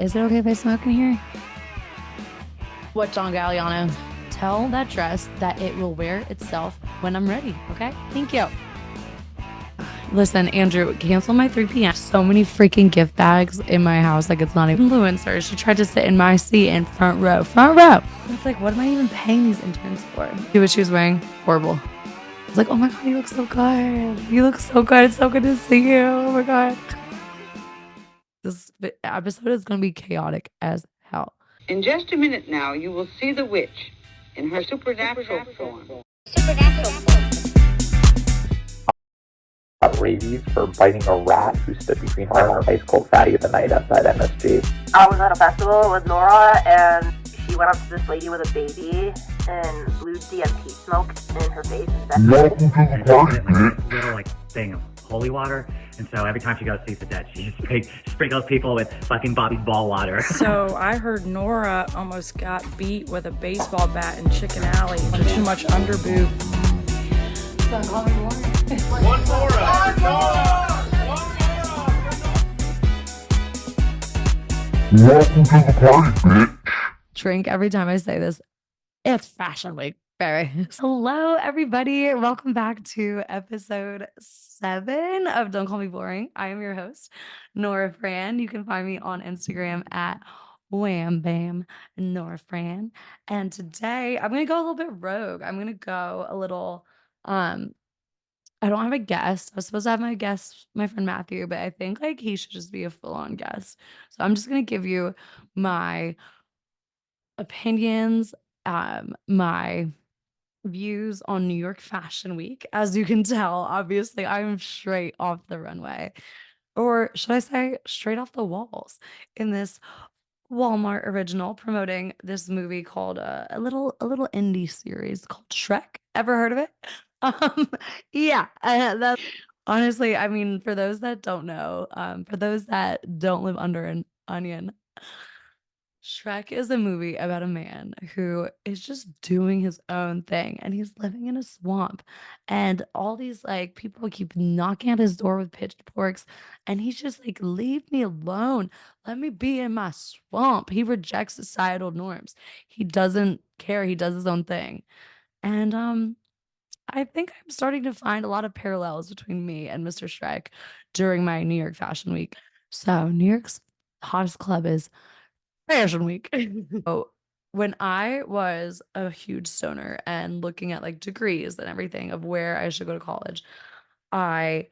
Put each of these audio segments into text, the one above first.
Is it okay if I smoke in here? What, John Galliano? Tell that dress that it will wear itself when I'm ready, okay? Thank you. Listen, Andrew, cancel my 3 p.m. So many freaking gift bags in my house. Like, it's not even influencer. She tried to sit in my seat in front row. Front row. It's like, what am I even paying these interns for? See what she was wearing? Horrible. It's like, oh my God, you look so good. You look so good. It's so good to see you. Oh my God. This episode is going to be chaotic as hell. In just a minute now, you will see the witch in her supernatural form. Rabies for biting a rat who stood between her and her ice cold fatty the night outside MSG. I was at a festival with Nora, and she went up to this lady with a baby and blew DMT smoke in her face. Welcome to the party, bitch. Little thing of holy water, and so every time she goes sees the dead, she just sprinkles people with fucking Bobby's ball water. So I heard Nora almost got beat with a baseball bat in Chicken Alley for too much underboob. Don't call me Lauren. One Nora! Welcome to the party, bitch. Drink every time I say this. It's Fashion Week, Barry. Hello, everybody. Welcome back to episode 7 of Don't Call Me Boring. I am your host, Nora Fran. You can find me on Instagram at Wham Bam Nora Fran. And today I'm gonna go a little bit rogue. I'm gonna go a little I don't have a guest. I was supposed to have my guest, my friend Matthew, but I think he should just be a full-on guest. So I'm just gonna give you my opinions, my views on New York Fashion Week. As you can tell, obviously, I'm straight off the runway, or should I say straight off the walls in this Walmart original promoting this movie called a little indie series called Shrek. Ever heard of it? Yeah, that honestly, I mean, for those that don't know, for those that don't live under an onion, Shrek is a movie about a man who is just doing his own thing and he's living in a swamp. And all these people keep knocking at his door with pitchforks and he's just like, leave me alone. Let me be in my swamp. He rejects societal norms. He doesn't care. He does his own thing. And I think I'm starting to find a lot of parallels between me and Mr. Shrek during my New York Fashion Week. So New York's hottest club is Fashion Week. So when I was a huge stoner and looking at degrees and everything of where I should go to college, I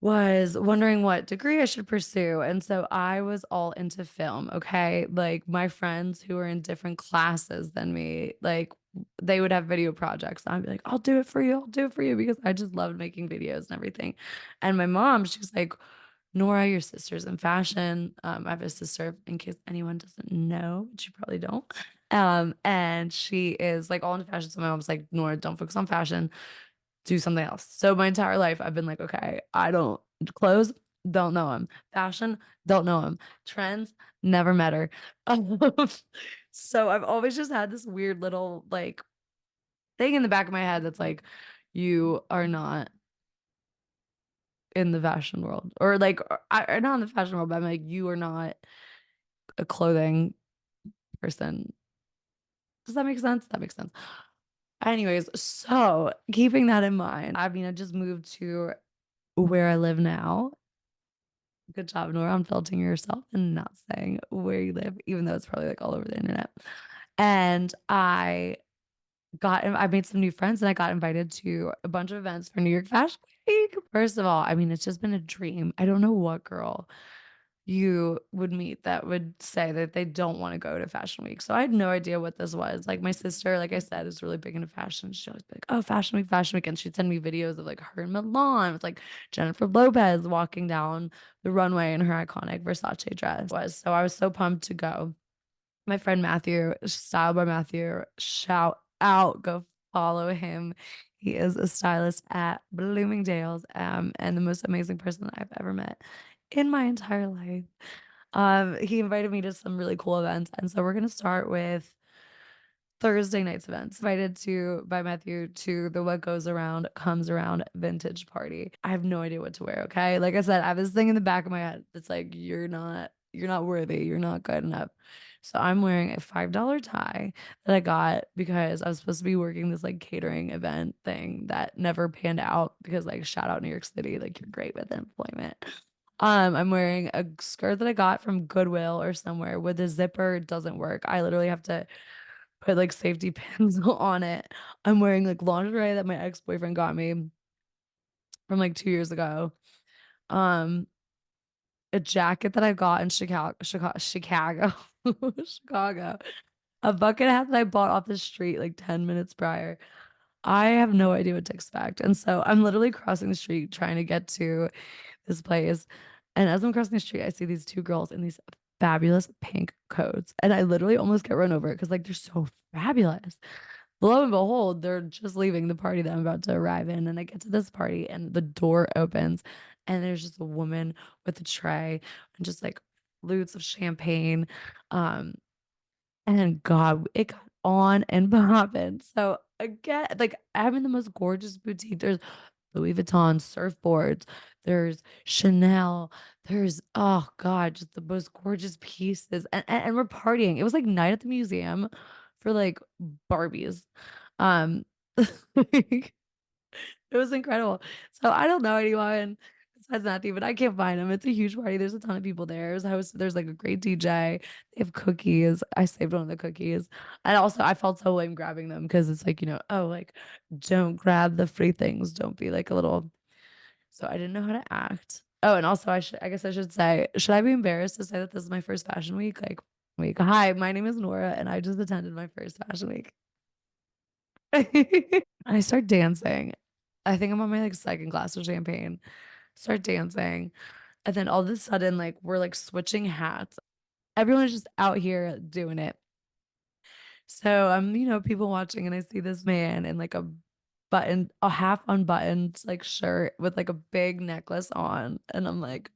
was wondering what degree I should pursue. And so I was all into film. Okay. My friends who were in different classes than me, they would have video projects. I'd be like, I'll do it for you. I'll do it for you because I just loved making videos and everything. And my mom, she was like, Nora, your sister's in fashion. I have a sister, in case anyone doesn't know, but you probably don't. And she is all into fashion. So my mom's like, Nora, don't focus on fashion. Do something else. So my entire life, I've been like, okay, I don't clothes, don't know them. Fashion, don't know them. Trends, never met her. So I've always just had this weird little thing in the back of my head that's you are not in the fashion world, or not in the fashion world, but I'm like, you are not a clothing person. Does that make sense? That makes sense. Anyways, so keeping that in mind, I mean, I just moved to where I live now. Good job, Nora, on filtering yourself and not saying where you live, even though it's probably all over the internet. And I made some new friends and I got invited to a bunch of events for New York Fashion Week. First of all, I mean, it's just been a dream. I don't know what girl you would meet that would say that they don't want to go to Fashion Week. So I had no idea what this was. My sister, like I said, is really big into fashion. She'd always be like, oh, Fashion Week, Fashion Week. And she'd send me videos of her in Milan with Jennifer Lopez walking down the runway in her iconic Versace dress. So I was so pumped to go. My friend Matthew, Style by Matthew, shout out, go follow him. He is a stylist at Bloomingdale's, and the most amazing person that I've ever met in my entire life. He invited me to some really cool events, and so we're gonna start with Thursday night's events. Invited by Matthew to the What Goes Around Comes Around vintage party. I have no idea what to wear. Okay, like I said, I have this thing in the back of my head that's you're not you're not worthy, you're not good enough. So I'm wearing a $5 tie that I got because I was supposed to be working this like catering event thing that never panned out because like shout out New York City, like you're great with employment. I'm wearing a skirt that I got from Goodwill or somewhere with a zipper. It doesn't work. I literally have to put like safety pins on it. I'm wearing like lingerie that my ex-boyfriend got me from like 2 years ago. Um, a jacket that I got in Chicago, Chicago, a bucket hat that I bought off the street like 10 minutes prior. I have no idea what to expect. And so I'm literally crossing the street trying to get to this place. And as I'm crossing the street, I see these two girls in these fabulous pink coats. And I literally almost get run over because like they're so fabulous. Lo and behold, they're just leaving the party that I'm about to arrive in. And I get to this party and the door opens and there's just a woman with a tray and just like flutes of champagne. Um, and God, it got on and popping. So again, like I'm in the most gorgeous boutique. There's Louis Vuitton surfboards, there's Chanel, there's oh God, just the most gorgeous pieces. And we're partying. It was like night at the museum for like Barbies. Um like, it was incredible. So I don't know anyone besides Matthew, but I can't find him. It's a huge party. There's a ton of people there. There's like a great DJ. They have cookies. I saved one of the cookies. And also I felt so lame grabbing them because it's like, oh, like don't grab the free things. Don't be like a little. So I didn't know how to act. Oh, and also I guess I should say, should I be embarrassed to say that this is my first fashion week? Like week. Hi, my name is Nora and I just attended my first fashion week. I start dancing. I think I'm on my like second glass of champagne. Start dancing. And then all of a sudden, like we're like switching hats. Everyone's just out here doing it. So I'm, people watching and I see this man in like a half unbuttoned like shirt with like a big necklace on. And I'm like,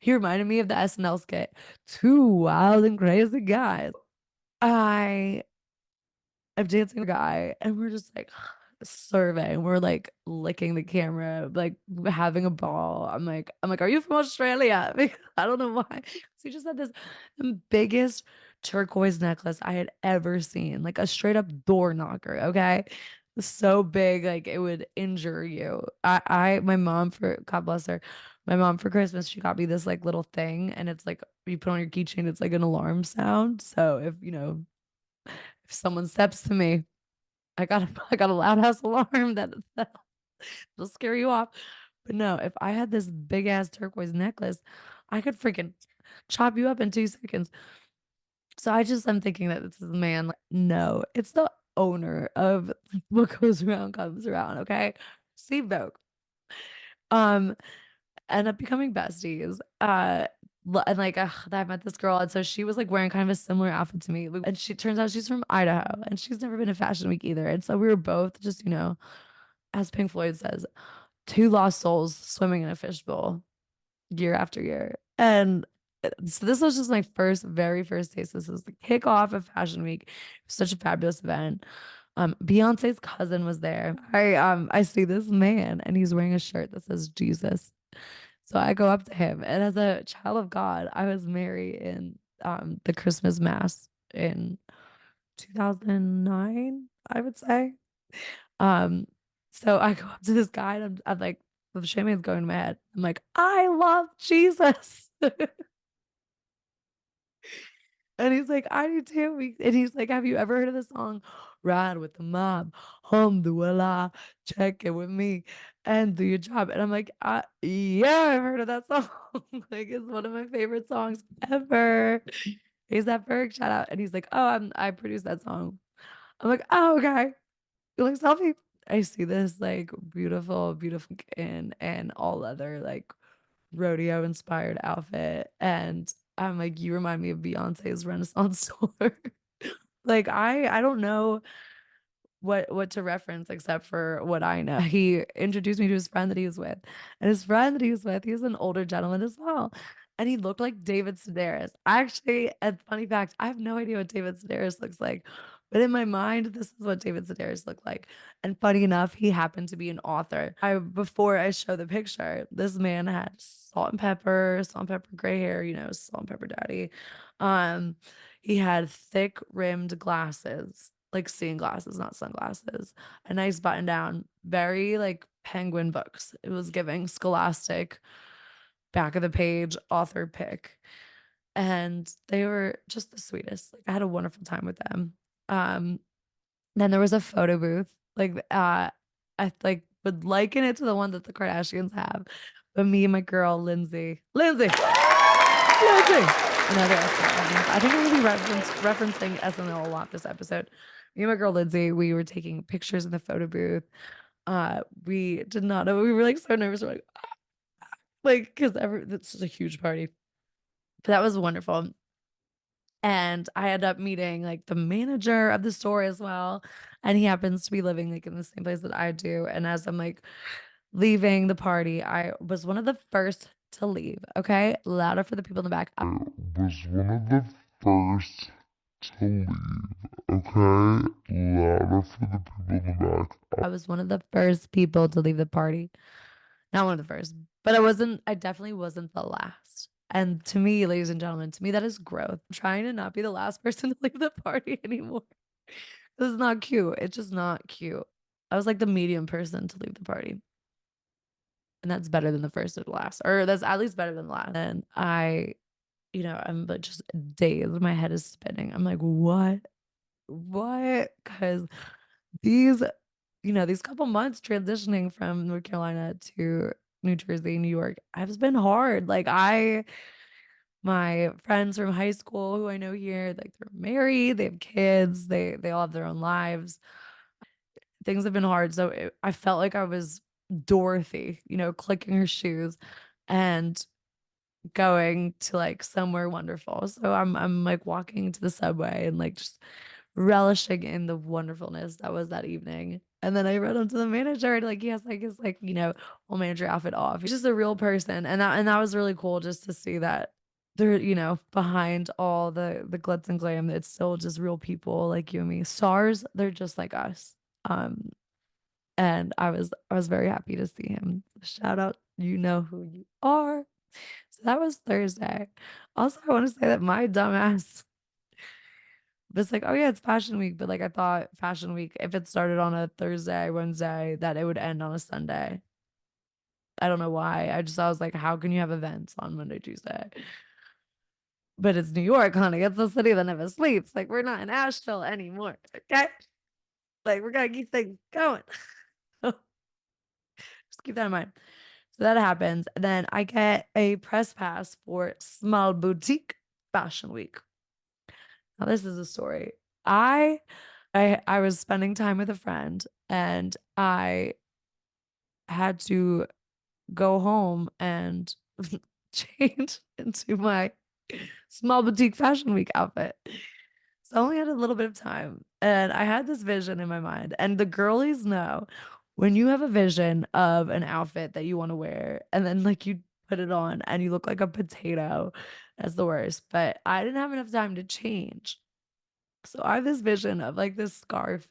he reminded me of the SNL skit, Two Wild and Crazy Guys. I I'm dancing with a guy and we're just like surveying. We're like licking the camera, like having a ball. I'm like, are you from Australia? Because I don't know why. So he just had this the biggest turquoise necklace I had ever seen, like a straight up door knocker. Okay. So big, like it would injure you. My mom for God bless her, my mom for Christmas, she got me this like little thing, and it's like you put on your keychain, it's like an alarm sound. So if someone steps to me, I got a loud house alarm that'll scare you off. But no, if I had this big ass turquoise necklace, I could freaking chop you up in 2 seconds. So I'm thinking that this is the man. Like, no, it's the owner of what goes around comes around. Okay, Steve Vogue. Um, End up becoming besties. And like I met this girl, and so she was like wearing kind of a similar outfit to me, and she turns out she's from Idaho, and she's never been to Fashion Week either. And so we were both just, as Pink Floyd says, two lost souls swimming in a fishbowl year after year. And so this was just my very first taste. This was the kickoff of Fashion Week. It was such a fabulous event. Beyonce's cousin was there. I see this man and he's wearing a shirt that says Jesus. So I go up to him, and as a child of God, I was Mary in the Christmas Mass in 2009, I would say. Um, so I go up to this guy, and I'm like, the champagne's going to my head. I'm like, I love Jesus. And he's like, I do too. And he's like, have you ever heard of the song Ride with the Mob? Alhamdulillah, check it with me and do your job. And I'm like, yeah, I've heard of that song. Like, it's one of my favorite songs ever. He's that Berg shout out. And he's like, oh, I produced that song. I'm like, oh, okay. You like selfie? I see this like beautiful, beautiful and all leather, like rodeo inspired outfit. And I'm like, you remind me of Beyonce's Renaissance tour. Like I don't know what to reference except for what I know. He introduced me to his friend that he was with. And his friend that he was with, he's an older gentleman as well. And he looked like David Sedaris. Actually, a funny fact, I have no idea what David Sedaris looks like, But in my mind, this is what David Sedaris looked like. And funny enough, he happened to be an author. Before I show the picture, this man had salt and pepper gray hair, salt and pepper daddy. Um, he had thick rimmed glasses, like seeing glasses, not sunglasses, a nice button down, very like Penguin Books. It was giving Scholastic, back of the page, author pick. And they were just the sweetest. Like I had a wonderful time with them. Um, then there was a photo booth. Like I like would liken it to the one that the Kardashians have. But me and my girl Lindsay, another SNL reference. I think I'm gonna be referencing SNL a lot this episode. Me and my girl Lindsay, we were taking pictures in the photo booth. We did not know. We were like so nervous. We're like, because this is a huge party. But that was wonderful. And I ended up meeting like the manager of the store as well. And he happens to be living like in the same place that I do. And as I'm like leaving the party, I was one of the first to leave. Okay. Louder for the people in the back. Was one of the first to leave, okay? Louder for the people in the back. I was one of the first people to leave the party. Not one of the first, but I definitely wasn't the last. And to me, ladies and gentlemen, to me, that is growth. I'm trying to not be the last person to leave the party anymore. This is not cute. It's just not cute. I was like the medium person to leave the party. And that's better than the first or the last, or that's at least better than the last. And I'm like just dazed. My head is spinning. I'm like, what? What? Because these, these couple months transitioning from North Carolina to New Jersey, New York, has been hard. Like my friends from high school who I know here, like they're married, they have kids, they all have their own lives. Things have been hard. So I felt like I was Dorothy, clicking her shoes and going to like somewhere wonderful. So I'm like walking to the subway and like just relishing in the wonderfulness that was that evening. And then I run up to the manager and like he has like his like, whole manager outfit off. He's just a real person. And that was really cool just to see that they're, behind all the glitz and glam, it's still just real people like you and me. Stars, they're just like us. And I was very happy to see him. Shout out, you know who you are. So that was Thursday. Also, I want to say that my dumbass was like, oh yeah, it's Fashion Week. But like I thought Fashion Week, if it started on a Thursday, Wednesday, that it would end on a Sunday. I don't know why. I was like, how can you have events on Monday, Tuesday? But it's New York, honey. It's the city that never sleeps. Like we're not in Asheville anymore. Okay. Like we're gonna keep things going. Just keep that in mind. So that happens. Then I get a press pass for Small Boutique Fashion Week. Now this is a story. I was spending time with a friend and I had to go home and change into my Small Boutique Fashion Week outfit. So I only had a little bit of time and I had this vision in my mind. And the girlies know when you have a vision of an outfit that you want to wear and then like you put it on and you look like a potato, that's the worst. But I didn't have enough time to change. So I have this vision of like this scarf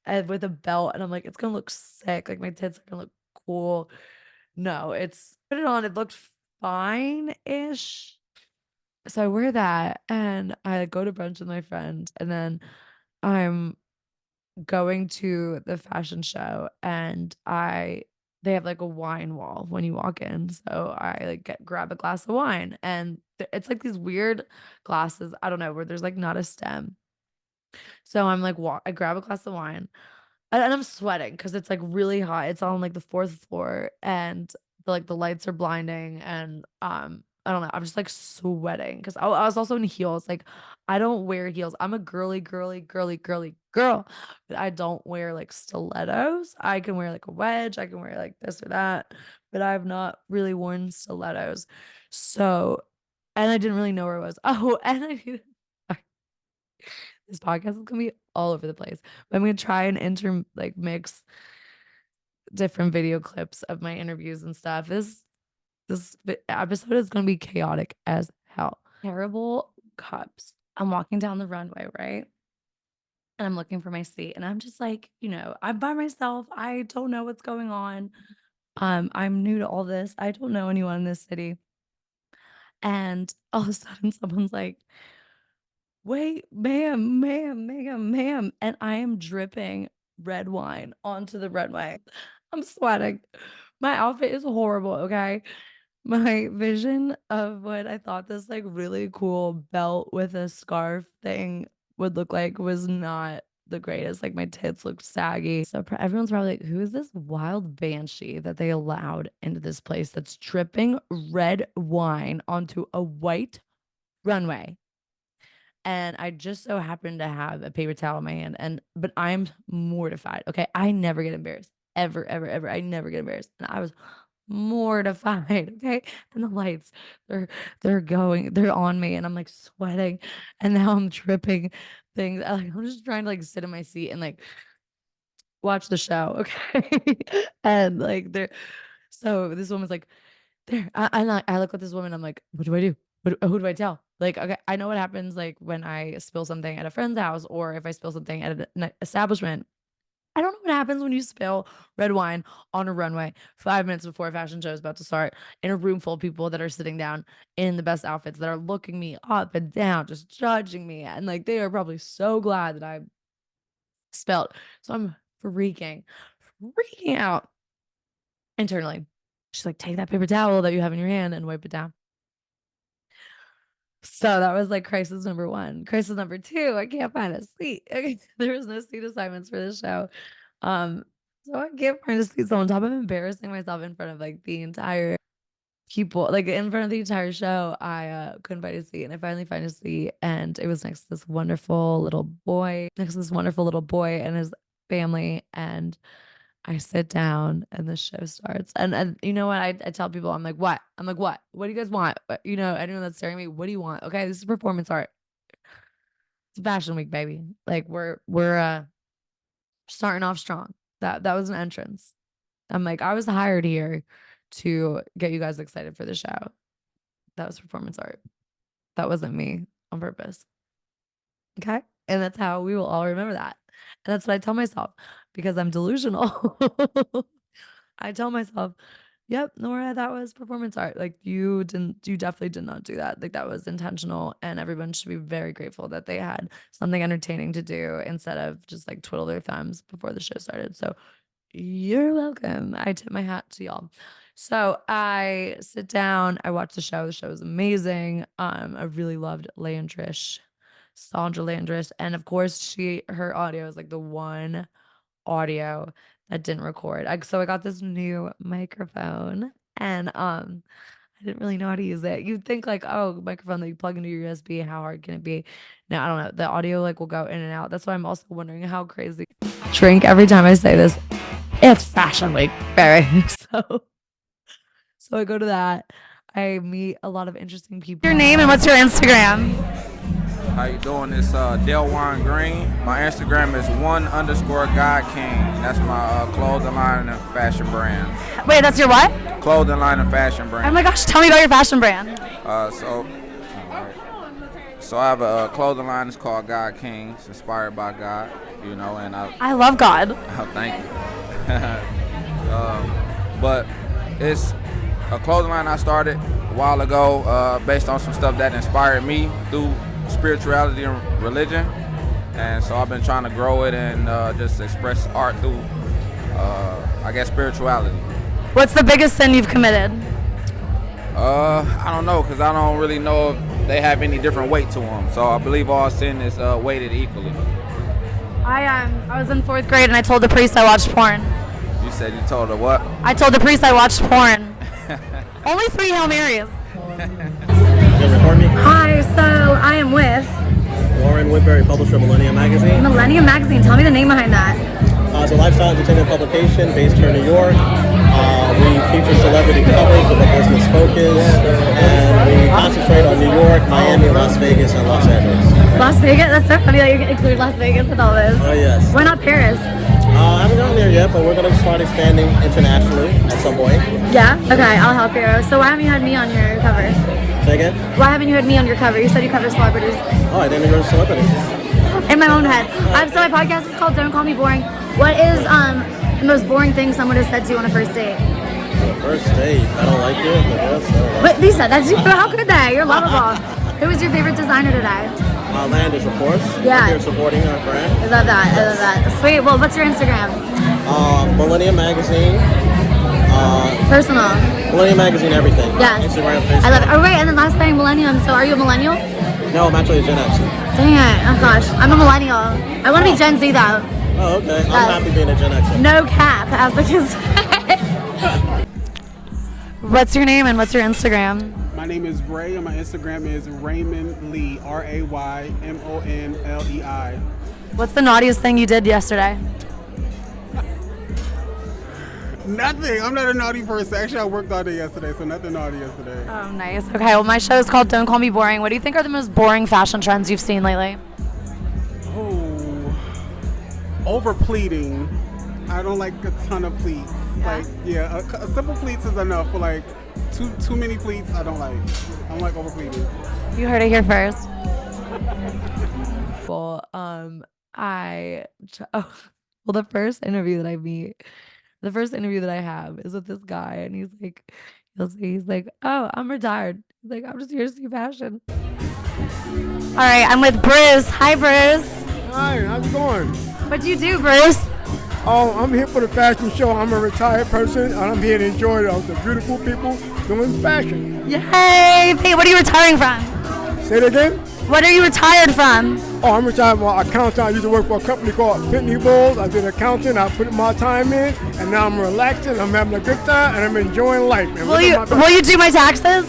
and with a belt, and I'm like, it's gonna look sick. Like my tits are gonna look cool. No, it's put it on, it looked fine-ish. So I wear that and I go to brunch with my friend, and then I'm going to the fashion show and they have like a wine wall when you walk in. So I like grab a glass of wine and it's like these weird glasses, I don't know, where there's like not a stem. So I'm like, I grab a glass of wine and I'm sweating because it's like really hot. It's on like the fourth floor and the lights are blinding and I don't know. I'm just like sweating because I was also in heels. Like I don't wear heels. I'm a girly, girly, girly, girly girl, but I don't wear like stilettos. I can wear like a wedge. I can wear like this or that, but I've not really worn stilettos. So, and I didn't really know where I was. Oh, and this podcast is gonna be all over the place, but I'm gonna try and mix different video clips of my interviews and stuff. This episode is gonna be chaotic as hell. Terrible cups. I'm walking down the runway, right? and I'm looking for my seat, and I'm just like, I'm by myself. I don't know what's going on. I'm new to all this. I don't know anyone in this city. And all of a sudden someone's like, "Wait, ma'am," and I am dripping red wine onto the runway. I'm sweating. My outfit is horrible, okay? My vision of what I thought this, like, really cool belt with a scarf thing would look like was not the greatest. Like, my tits looked saggy. So everyone's probably like, "Who is this wild banshee that they allowed into this place that's dripping red wine onto a white runway?" And I just so happened to have a paper towel in my hand, but I'm mortified, okay? I never get embarrassed. Ever, ever, ever. I never get embarrassed. And I was mortified, okay? And the lights, they're on me, and I'm like sweating, and now I'm dripping things. I'm just trying to like sit in my seat and like watch the show, okay? And like so this woman's like, there. I look at this woman, I'm like, what do I do? Who do I tell? Like, okay, I know what happens like when I spill something at a friend's house or if I spill something at an establishment. I don't know what happens when you spill red wine on a runway 5 minutes before a fashion show is about to start in a room full of people that are sitting down in the best outfits that are looking me up and down, just judging me. And like they are probably so glad that I spilled. So I'm freaking out internally. She's like, take that paper towel that you have in your hand and wipe it down. So that was like crisis number 1. Crisis number 2, I can't find a seat. Okay, there was no seat assignments for this show. So I can't find a seat. So on top of embarrassing myself in front of like the entire people, like in front of the entire show, I couldn't find a seat. And I finally find a seat, and it was next to this wonderful little boy, and his family. And I sit down and the show starts. And you know what? I tell people, I'm like, what? What? What do you guys want? Anyone that's staring at me, what do you want? Okay, this is performance art. It's Fashion Week, baby. Like we're starting off strong. That was an entrance. I'm like, I was hired here to get you guys excited for the show. That was performance art. That wasn't me on purpose. Okay? And that's how we will all remember that. And that's what I tell myself because I'm delusional. I tell myself, yep, Nora, that was performance art. Like you definitely did not do that. Like that was intentional, and everyone should be very grateful that they had something entertaining to do instead of just like twiddle their thumbs before the show started. So you're welcome. I tip my hat to y'all. So I sit down, I watch the show. The show is amazing. I really loved Sandra Landris. And of course, her audio is like the one audio that didn't record. So I got this new microphone, and I didn't really know how to use it. You'd think like, oh, microphone that you plug into your USB, how hard can it be? No, I don't know. The audio like will go in and out. That's why I'm also wondering how crazy. Drink every time I say this. It's Fashion Week, baby. So I go to that. I meet a lot of interesting people. Your name and what's your Instagram? How you doing? It's Delwan Green. My Instagram is _GodKing. That's my clothing line and fashion brand. Wait, that's your what? Clothing line and fashion brand. Oh my gosh, tell me about your fashion brand. So I have a clothing line. It's called God King. It's inspired by God, and I love God. Oh, thank you. But it's a clothing line I started a while ago based on some stuff that inspired me through spirituality and religion. And so I've been trying to grow it and just express art through, spirituality. What's the biggest sin you've committed? I don't know, because I don't really know if they have any different weight to them. So I believe all sin is weighted equally. I was in 4th grade and I told the priest I watched porn. You said you told her what? I told the priest I watched porn. Only 3 Hail Marys. Hi, so I am with Lauren Woodbury, publisher of Millennium Magazine. Millennium Magazine. Tell me the name behind that. It's a lifestyle entertainment publication based here in New York. We feature celebrity covers with a business focus, and we concentrate on New York, Miami, Las Vegas, and Los Angeles. Las Vegas? That's so funny that you include Las Vegas with all this. Oh, yes. Why not Paris? I haven't gotten there yet, but we're going to start expanding internationally at some point. Yeah? Okay, I'll help you. So why haven't you had me on your cover? Say again? Why haven't you had me on your cover? You said you cover celebrities. Oh, I didn't know celebrities. in my own head. So my podcast is called Don't Call Me Boring. What is the most boring thing someone has said to you on a first date? On a first date, I don't like it, I guess. But Lisa, that's you. How could they? You're lovable. Who was your favorite designer today? Landis, of course. Yeah. I'm here supporting our brand. I love that. I love that. Sweet. Well, what's your Instagram? Millennium Magazine. Personal. Millennium Magazine, everything. Yes. Instagram, Facebook. I love it. Oh, wait, and then last thing, Millennium. So are you a millennial? No, I'm actually a Gen X. Dang it. Oh, gosh. I'm a millennial. I want to be Gen Z, though. Oh, okay. Yes. I'm happy being a Gen X. No cap, as the kids say. What's your name and what's your Instagram? My name is Ray and my Instagram is Raymond Lee, RaymonLei. What's the naughtiest thing you did yesterday? Nothing. I'm not a naughty person. Actually, I worked all day yesterday, so nothing naughty yesterday. Oh, nice. Okay, well, my show is called Don't Call Me Boring. What do you think are the most boring fashion trends you've seen lately? Oh, over pleating. I don't like a ton of pleats. Like, yeah, a simple pleats is enough. But like too many pleats, I don't like. I don't like over pleating. You heard it here first. Well, the first interview that I have is with this guy, and he's like, oh, I'm retired. He's like, I'm just here to see fashion. All right, I'm with Bruce. Hi, Bruce. Hi, how's it going? What do you do, Bruce? Oh, I'm here for the fashion show. I'm a retired person, and I'm here to enjoy the beautiful people doing fashion. Yay! Hey, what are you retiring from? Say it again? What are you retired from? Oh, I'm retired from accounting. I used to work for a company called Pitney Bowes. I did accounting. I put my time in, and now I'm relaxing. I'm having a good time, and I'm enjoing life. And will you do my taxes?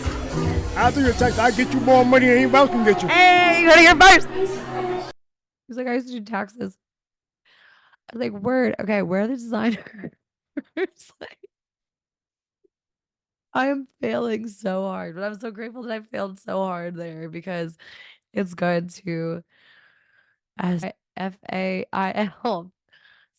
I'll do your taxes. I'll get you more money than anybody else can get you. Hey, you gotta hear first. He's like, I used to do taxes. I was like, word. Okay, where are the designers? Like, I am failing so hard, but I'm so grateful that I failed so hard there because it's good to FAIL,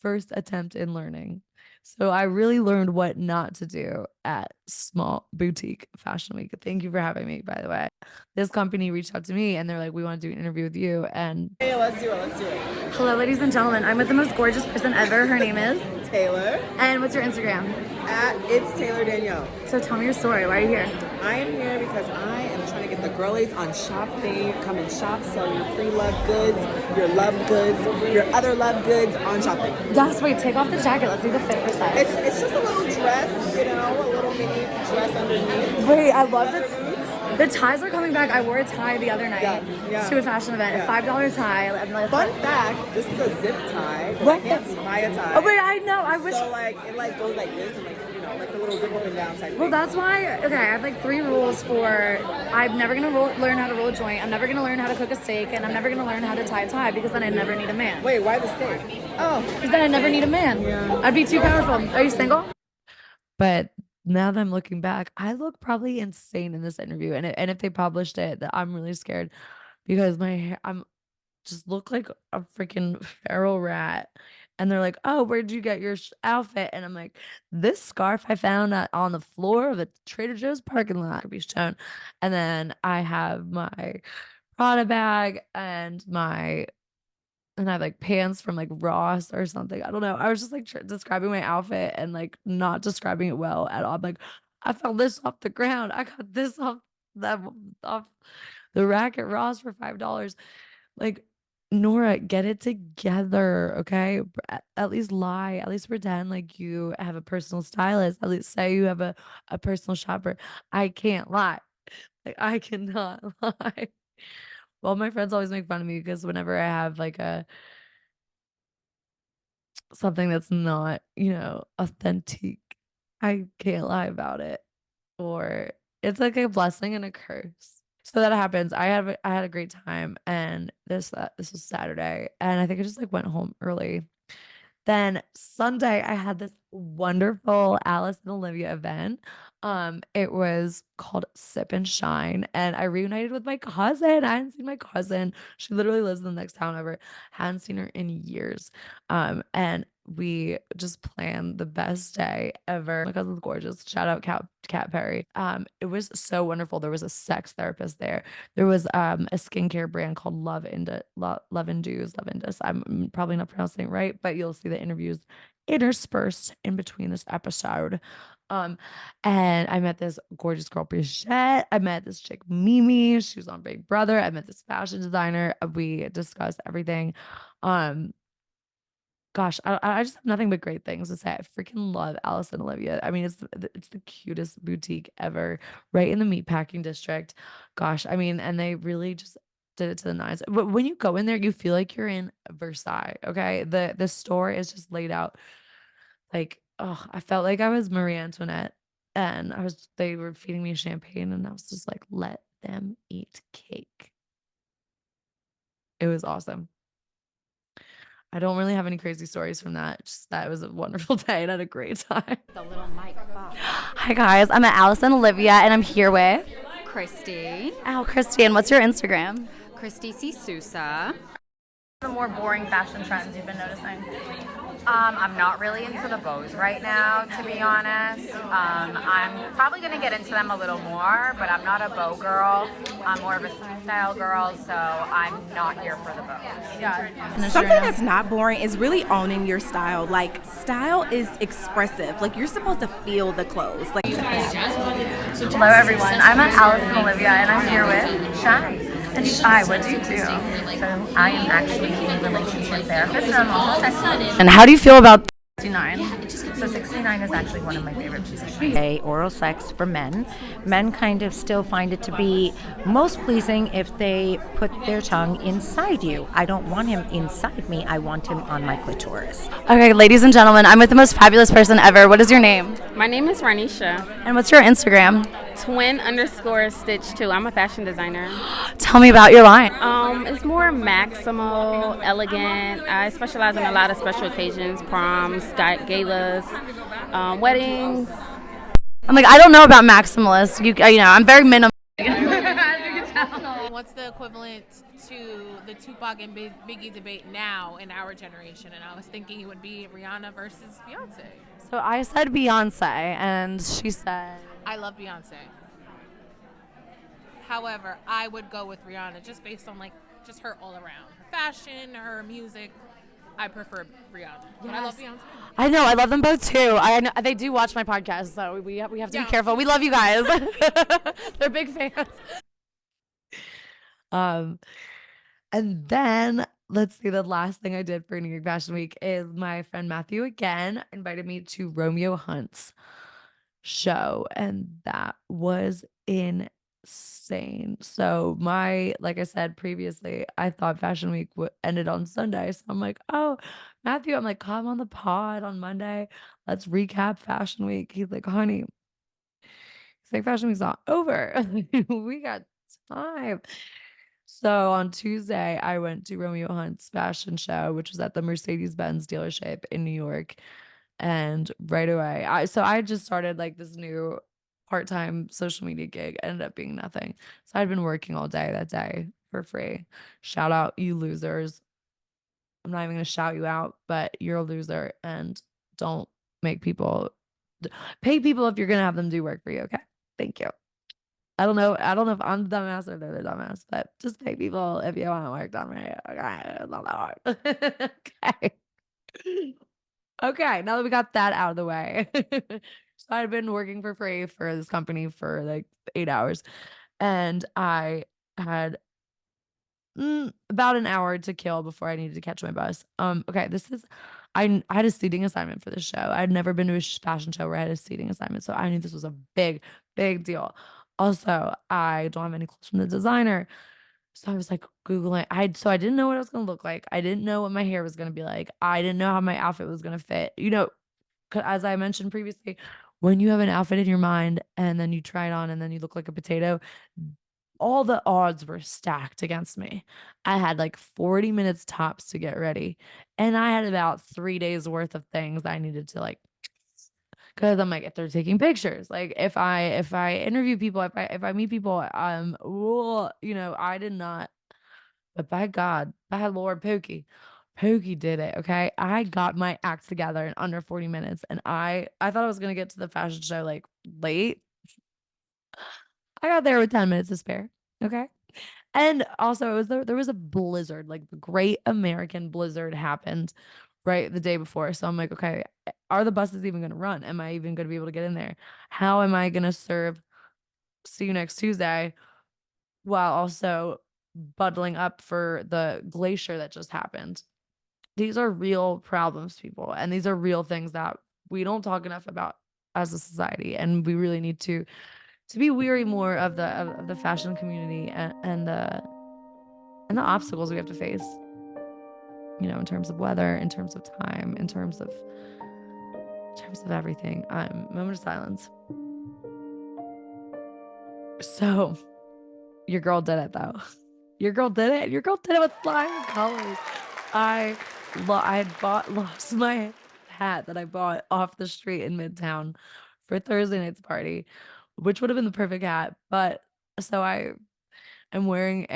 first attempt in learning. So I really learned what not to do at Small Boutique Fashion Week. Thank you for having me, by the way. This company reached out to me and they're like, we want to do an interview with you. And hey, let's do it. Hello, ladies and gentlemen. I'm with the most gorgeous person ever. Her name is Taylor. And what's your Instagram? It's Taylor Danielle. So tell me your story. Why are you here? I am here because I am trying to get the girlies on shopping. Come and shop, sell your free love goods, your love goods, your other love goods on shopping. Yes, wait, take off the jacket. Let's see the fit for size. It's just a little dress, a little mini dress underneath. Wait, I love this. The ties are coming back. I wore a tie the other night to a fashion event. A $5 tie. Fun fact, this is a zip tie. What? I can't tie a tie. Oh, wait, I know. I wish. So, it goes like this and like the little zip up and down type Well, thing. that's why, okay, I have 3 rules for, I'm never going to learn how to roll a joint. I'm never going to learn how to cook a steak. And I'm never going to learn how to tie a tie because then I never need a man. Wait, why the steak? Oh, because then I never need a man. Yeah. I'd be too powerful. Are you single? but now that I'm looking back, I look probably insane in this interview. And if they published it, I'm really scared because my hair, I'm just look like a freaking feral rat. And they're like, oh, where'd you get your outfit? And I'm like, this scarf I found on the floor of a Trader Joe's parking lot to be shown. And then I have my Prada bag and I have pants from Ross or something. I don't know. I was just describing my outfit and not describing it well at all. I'm like, I found this off the ground. I got this off the rack at Ross for $5. Nora, get it together, okay? At least lie. At least pretend like you have a personal stylist. At least say you have a personal shopper. I can't lie. I cannot lie. Well, my friends always make fun of me because whenever I have something that's not, authentic, I can't lie about it. Or it's a blessing and a curse. So that happens. I had a great time, and this was Saturday, and I think I just went home early. Then Sunday, I had this wonderful Alice and Olivia event. It was called Sip and Shine, and I reunited with my cousin. I hadn't seen my cousin. She literally lives in the next town over. Hadn't seen her in years. And we just planned the best day ever. My cousin's gorgeous. Shout out Cat Perry. It was so wonderful. There was a sex therapist there. There was a skincare brand called Love Indus. I'm probably not pronouncing it right, but you'll see the interviews interspersed in between this episode. And I met this gorgeous girl, Brigitte. I met this chick, Mimi. She was on Big Brother. I met this fashion designer. We discussed everything. Um, Gosh, I just have nothing but great things to say. I freaking love Alice and Olivia. I mean, it's the cutest boutique ever, right in the meatpacking district. Gosh, I mean, and they really just did it to the nines. But when you go in there, you feel like you're in Versailles. Okay, the store is just laid out like, oh, I felt like I was Marie Antoinette, and they were feeding me champagne, and I was just like, let them eat cake. It was awesome. I don't really have any crazy stories from that. Just that it was a wonderful day and I had a great time. The little mic box. Hi guys, I'm at Alice and Olivia and I'm here with Christy. Oh, Christy, and what's your Instagram? Christy C. Sousa. The more boring fashion trends you've been noticing? I'm not really into the bows right now, to be honest. I'm probably going to get into them a little more, but I'm not a bow girl. I'm more of a style girl, so I'm not here for the bows. Yeah. Something that's not boring is really owning your style. Like, style is expressive. Like, you're supposed to feel the clothes. Like, hello everyone, I'm at Alice and Olivia and I'm here with Shy. And Shy, what do you do? So I am actually a relationship therapist, and I'm also sex coach. And how do you feel about 69? So 69 is actually one of my favorite positions. Oral sex for men. Men kind of still find it to be most pleasing if they put their tongue inside you. I don't want him inside me. I want him on my clitoris. Okay, ladies and gentlemen, I'm with the most fabulous person ever. What is your name? My name is Ranisha. And what's your Instagram? Twin_Stitch2. I'm a fashion designer. Tell me about your line. It's more maximal, elegant. I specialize in a lot of special occasions, proms, galas, weddings. I'm like, I don't know about maximalist. You know, I'm very minimal. What's the equivalent to the Tupac and Biggie debate now in our generation? And I was thinking it would be Rihanna versus Beyonce. So I said Beyonce, and she said... I love Beyonce. However, I would go with Rihanna just based on just her all around. Her fashion, her music. I prefer Rihanna. But I love Beyonce. I know, I love them both too. I know they do watch my podcast, so we have to be careful. We love you guys. They're big fans. And then let's see, the last thing I did for New York Fashion Week is my friend Matthew again invited me to Romeo Hunt's show, and that was insane. So like I said previously, I thought Fashion Week ended on Sunday. So I'm like, oh, Matthew, I'm like, come on the pod on Monday. Let's recap Fashion Week. He's like, honey, he's like, Fashion Week's not over. We got time. So on Tuesday, I went to Romeo Hunt's fashion show, which was at the Mercedes Benz dealership in New York. And right away, I just started like this new part-time social media gig. Ended up being nothing. So I'd been working all day that day for free. Shout out, you losers. I'm not even going to shout you out, but you're a loser, and don't make people pay people if you're going to have them do work for you. Okay. Thank you. I don't know if I'm the dumbass or they're the dumbass, but just pay people if you want to work done right. Okay. It's not that hard. Okay. Okay, now that we got that out of the way. So I'd been working for free for this company for like 8 hours, and I had about an hour to kill before I needed to catch my bus. Okay, I had a seating assignment for this show. I'd never been to a fashion show where I had a seating assignment, so I knew this was a big, big deal. Also, I don't have any clothes from the designer. So I was like Googling. I didn't know what I was going to look like. I didn't know what my hair was going to be like. I didn't know how my outfit was going to fit. You know, as I mentioned previously, when you have an outfit in your mind and then you try it on and then you look like a potato, all the odds were stacked against me. I had like 40 minutes tops to get ready. And I had about 3 days worth of things I needed to like, because I'm like, if they're taking pictures, like if I interview people, if I meet people, you know, I did not, but by God, by Lord Pookie, Pookie did it, okay? I got my act together in under 40 minutes, and I thought I was gonna get to the fashion show, like, late. I got there with 10 minutes to spare, okay? And also, it was there was a blizzard, like, the great American blizzard happened right the day before, so I'm like, "Okay, are the buses even gonna run? Am I even gonna be able to get in there? How am I gonna serve see you next Tuesday while also bundling up for the glacier that just happened?" These are real problems, people, and these are real things that we don't talk enough about as a society, and we really need to be weary more of the fashion community and the obstacles we have to face, in terms of weather, in terms of time, in terms of everything. Moment of silence. So, your girl did it though. Your girl did it. Your girl did it with flying colors. I had lost my hat that I bought off the street in Midtown for Thursday night's party, which would have been the perfect hat. But so I am wearing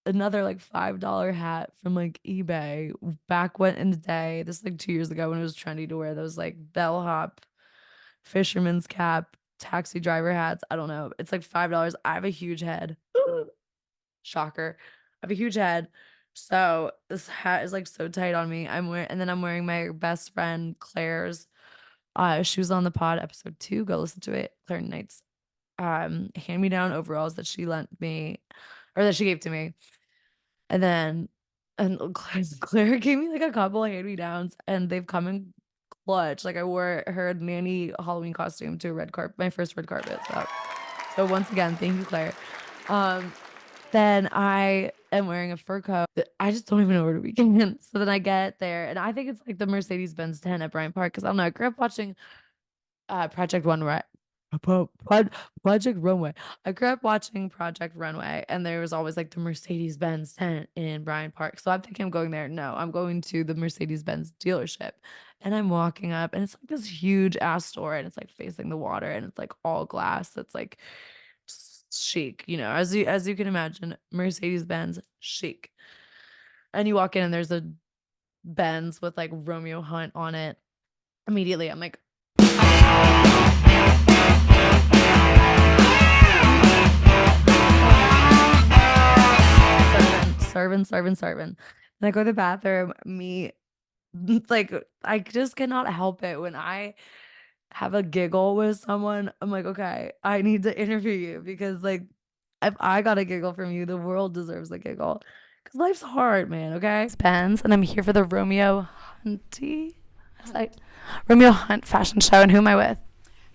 another like $5 hat from like eBay back when in the day. This is like 2 years ago when it was trendy to wear those like bellhop, fisherman's cap, taxi driver hats. I don't know. It's like $5. I have a huge head. Shocker. I have a huge head. So this hat is like so tight on me. I'm wearing my best friend Claire's. She was on the pod episode 2. Go listen to it. Claire Knight's hand-me-down overalls that she lent me or that she gave to me. And Claire gave me like a couple of hand-me-downs and they've come in clutch. Like I wore her nanny Halloween costume to a red carpet, my first red carpet. So once again, thank you, Claire. Then I am wearing a fur coat. I just don't even know where to begin. So then I get there, and I think it's like the Mercedes Benz 10 at Bryant Park because I don't know. I grew up watching Project Runway. Project Runway. I grew up watching Project Runway, and there was always like the Mercedes Benz 10 in Bryant Park. So I'm thinking I'm going there. No, I'm going to the Mercedes Benz dealership, and I'm walking up, and it's like this huge ass store, and it's like facing the water, and it's like all glass. It's like chic, as you can imagine, Mercedes Benz chic. And you walk in and there's a Benz with like Romeo Hunt on it. Immediately, I'm like, serving. And I go to the bathroom, like, I just cannot help it when I have a giggle with someone. I'm like, okay, I need to interview you because like if I got a giggle from you, the world deserves a giggle. Because life's hard, man, okay? It's Benz, and I'm here for the Romeo Hunt fashion show. And who am I with?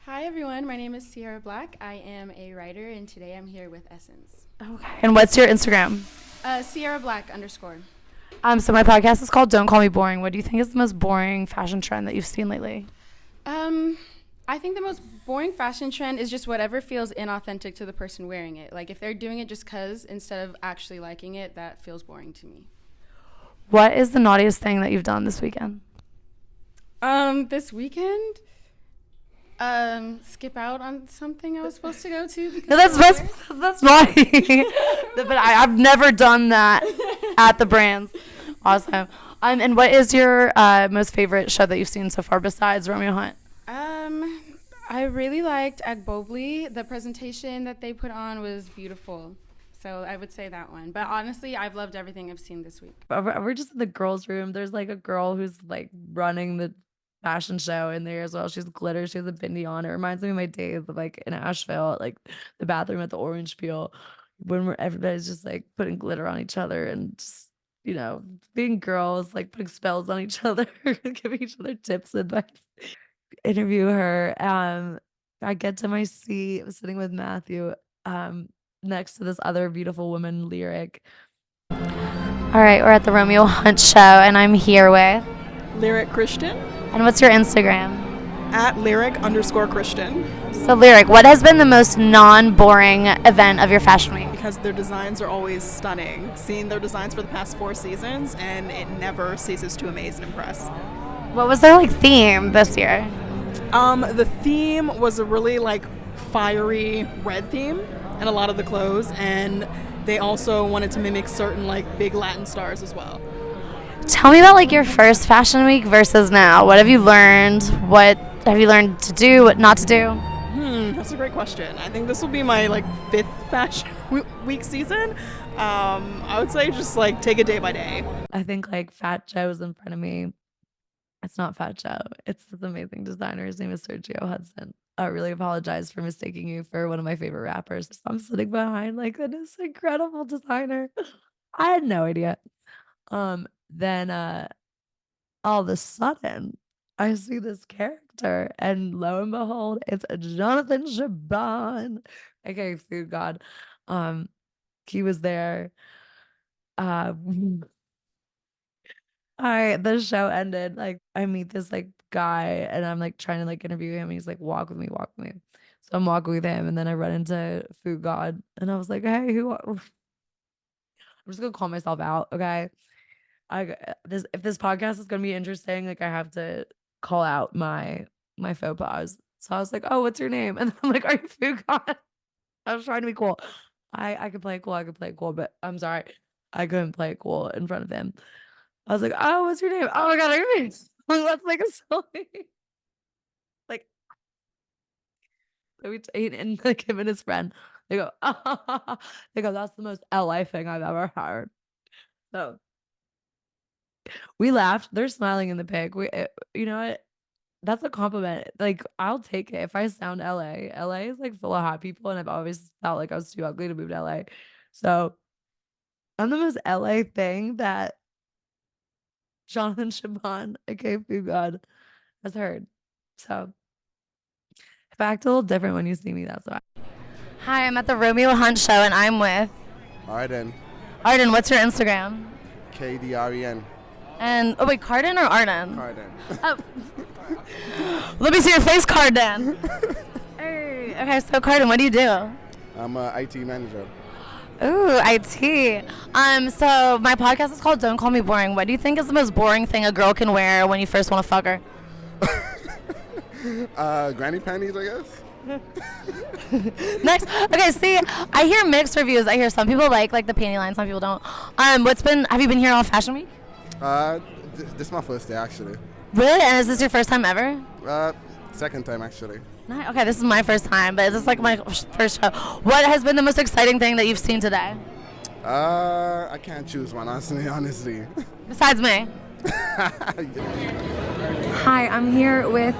Hi everyone, my name is Sierra Black. I am a writer and today I'm here with Essence. Okay. And what's your Instagram? Sierra Black _. So my podcast is called Don't Call Me Boring. What do you think is the most boring fashion trend that you've seen lately? I think the most boring fashion trend is just whatever feels inauthentic to the person wearing it. Like if they're doing it just 'cause instead of actually liking it, that feels boring to me. What is the naughtiest thing that you've done this weekend? This weekend? Skip out on something I was supposed to go to. No, that's naughty. But I've never done that at the brands. Awesome. And what is your most favorite show that you've seen so far besides Romeo Hunt? I really liked Agbobli. The presentation that they put on was beautiful. So I would say that one. But honestly, I've loved everything I've seen this week. We're just in the girls' room. There's like a girl who's like running the fashion show in there as well. She's glitter. She has a bindi on. It reminds me of my days of like in Asheville, like the bathroom at the Orange Peel, when everybody's just like putting glitter on each other and just, being girls, like putting spells on each other, giving each other tips and advice. Interview her. I get to my seat. I was sitting with Matthew next to this other beautiful woman, Lyric. All right, we're at the Romeo Hunt show, and I'm here with Lyric Christian. And what's your Instagram? At Lyric_Christian. So Lyric, what has been the most non-boring event of your fashion week? Because their designs are always stunning. Seeing their designs for the past 4 seasons, and it never ceases to amaze and impress. What was their theme this year? The theme was a really fiery red theme in a lot of the clothes, and they also wanted to mimic certain big Latin stars as well. Tell me about like your first fashion week versus now. What have you learned? What have you learned to do, what not to do? That's a great question. I think this will be my like 5th fashion week season. I would say just like take it day by day. I think like Fat Joe's in front of me. It's not Fat Joe. It's this amazing designer. His name is Sergio Hudson. I really apologize for mistaking you for one of my favorite rappers. I'm sitting behind like this incredible designer. I had no idea. Then all of a sudden I see this character and lo and behold, it's Jonathan Shaban, aka Food God. He was there. Uh the show ended, like, I meet this, like, guy, and I'm, like, trying to, like, interview him, and he's like, "Walk with me, walk with me." So I'm walking with him, and then I run into Food God, and I was like, "Hey, who are" I'm just gonna call myself out, okay? This if this podcast is gonna be interesting, like, I have to call out my faux pas. So I was like, "Oh, what's your name?" And I'm like, "Are you Food God?" I was trying to be cool. I could play it cool, I could play it cool, but I'm sorry. I couldn't play it cool in front of him. I was like, "Oh, what's your name?" "Oh my god, are you let's make a selfie." Like, so we and like him and his friend, they go, they go, "That's the most LA thing I've ever heard." So we laughed. They're smiling in the pic. You know what? That's a compliment. Like, I'll take it if I sound LA. LA is like full of hot people, and I've always felt like I was too ugly to move to LA. So I'm the most LA thing that Jonathan Shaban, aka Food God, has heard. So if I act a little different when you see me, that's why. Hi, I'm at the Romeo Hunt show, and I'm with Arden. Arden. What's your Instagram? KDREN. And oh wait, Carden or Arden? Carden. Oh, let me see your face, Carden. Hey, okay, so Carden, what do you do? I'm a IT manager. Ooh, IT. So my podcast is called Don't Call Me Boring. What do you think is the most boring thing a girl can wear when you first want to fuck her? Granny panties, I guess. Next. Okay, see, I hear mixed reviews. I hear some people like the panty line, some people don't. Have you been here all Fashion Week? This is my first day, actually. Really? And is this your first time ever? Second time, actually. Okay, this is my first time, but this is like my first show. What has been the most exciting thing that you've seen today? I can't choose one, honestly. Besides me. Hi, I'm here with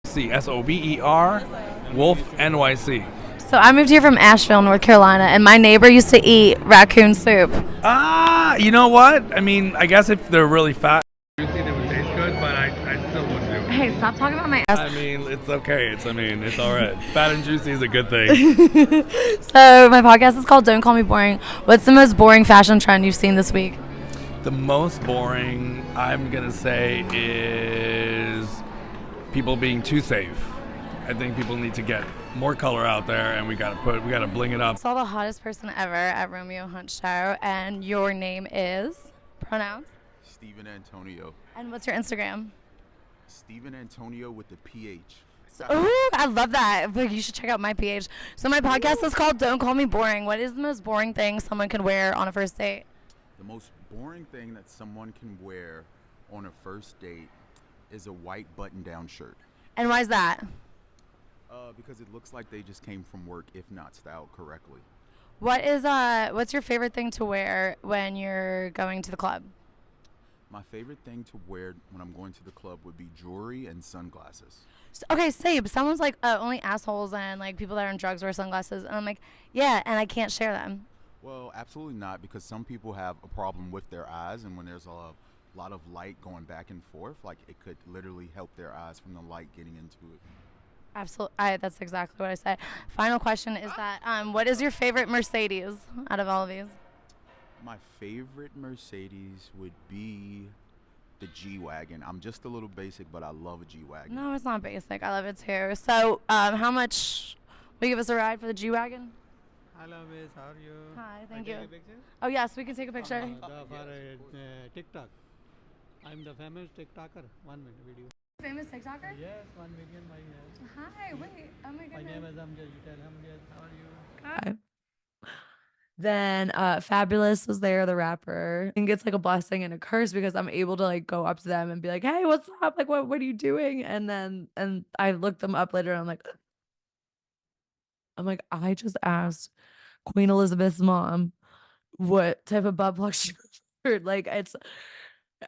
SOBER, Wolf NYC. So I moved here from Asheville, North Carolina, and my neighbor used to eat raccoon soup. You know what? I mean, I guess if they're really fat, juicy, they would taste good, but I still would do it. Hey, stop talking about my ass. I mean, it's okay. It's all right. Fat and juicy is a good thing. So my podcast is called Don't Call Me Boring. What's the most boring fashion trend you've seen this week? The most boring, I'm going to say, is people being too safe. I think people need to get more color out there, and we gotta bling it up. I saw the hottest person ever at Romeo Hunt show, and your name is pronouns? Steven Antonio. And what's your Instagram? Steven Antonio with the PH. Ooh, I love that. But you should check out my PH. So my podcast is called Don't Call Me Boring. What is the most boring thing someone can wear on a first date? The most boring thing that someone can wear on a first date is a white button-down shirt. And why is that? Because it looks like they just came from work, if not styled correctly. What's your favorite thing to wear when you're going to the club? My favorite thing to wear when I'm going to the club would be jewelry and sunglasses. Okay, same. Someone's like, only assholes and like people that are on drugs wear sunglasses. And I'm like, yeah, and I can't share them. Well, absolutely not, because some people have a problem with their eyes, and when there's a lot of light going back and forth, like it could literally help their eyes from the light getting into it. Absolutely. That's exactly what I said. Final question is that, what is your favorite Mercedes out of all of these? My favorite Mercedes would be the G-Wagon. I'm just a little basic, but I love a G-Wagon. No, it's not basic. I love it too. So, how much will you give us a ride for the G-Wagon? Hello, miss. How are you? Hi, thank you. Take a picture? Oh, yes, we can take a picture. For TikTok. I'm the famous TikToker. 1 minute video. Famous TikToker? Yes, 1 million my Hi, wait. Oh my goodness. My name is Amjad. You tell him yes. How are you? Hi. Then Fabulous was there, the rapper. I think it's like a blessing and a curse because I'm able to like go up to them and be like, "Hey, what's up? Like, what are you doing?" And I look them up later and I'm like, I just asked Queen Elizabeth's mom what type of butt plug she preferred. Like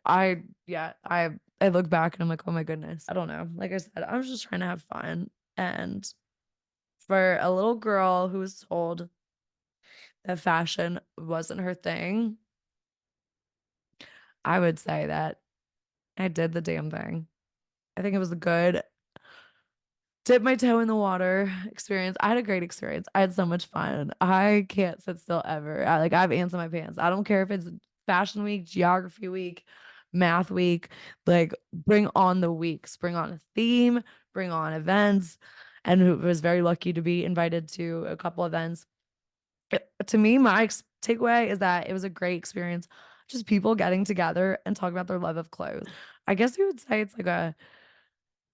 I look back and I'm like, oh my goodness. I don't know. Like I said, I was just trying to have fun. And for a little girl who was told that fashion wasn't her thing, I would say that I did the damn thing. I think it was a good dip my toe in the water experience. I had a great experience. I had so much fun. I can't sit still ever. I have ants in my pants. I don't care if it's fashion week, geography week, math week. Like, bring on the weeks, bring on a theme, bring on events. And who was very lucky to be invited to a couple events. To me, my takeaway is that it was a great experience. Just people getting together and talking about their love of clothes. I guess you would say it's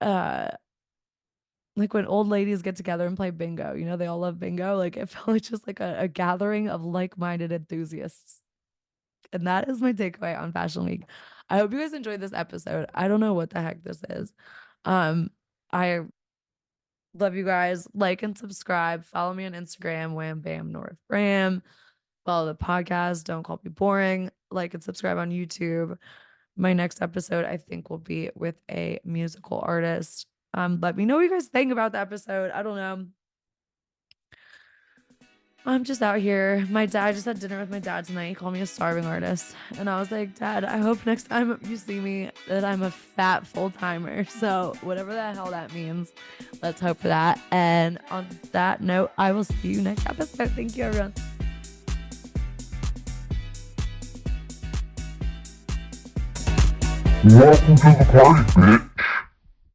uh like when old ladies get together and play bingo, they all love bingo. Like it felt like just like a gathering of like-minded enthusiasts. And that is my takeaway on Fashion Week. I hope you guys enjoyed this episode. I don't know what the heck this is. I love you guys. Like and subscribe. Follow me on Instagram, Wham Bam Nora Fran. Follow the podcast. Don't Call Me Boring. Like and subscribe on YouTube. My next episode, I think, will be with a musical artist. Let me know what you guys think about the episode. I don't know. I'm just out here. My dad just had dinner with my dad tonight. He called me a starving artist. And I was like, Dad, I hope next time you see me that I'm a fat full-timer. So whatever the hell that means, let's hope for that. And on that note, I will see you next episode. Thank you, everyone. Welcome to the party, bitch.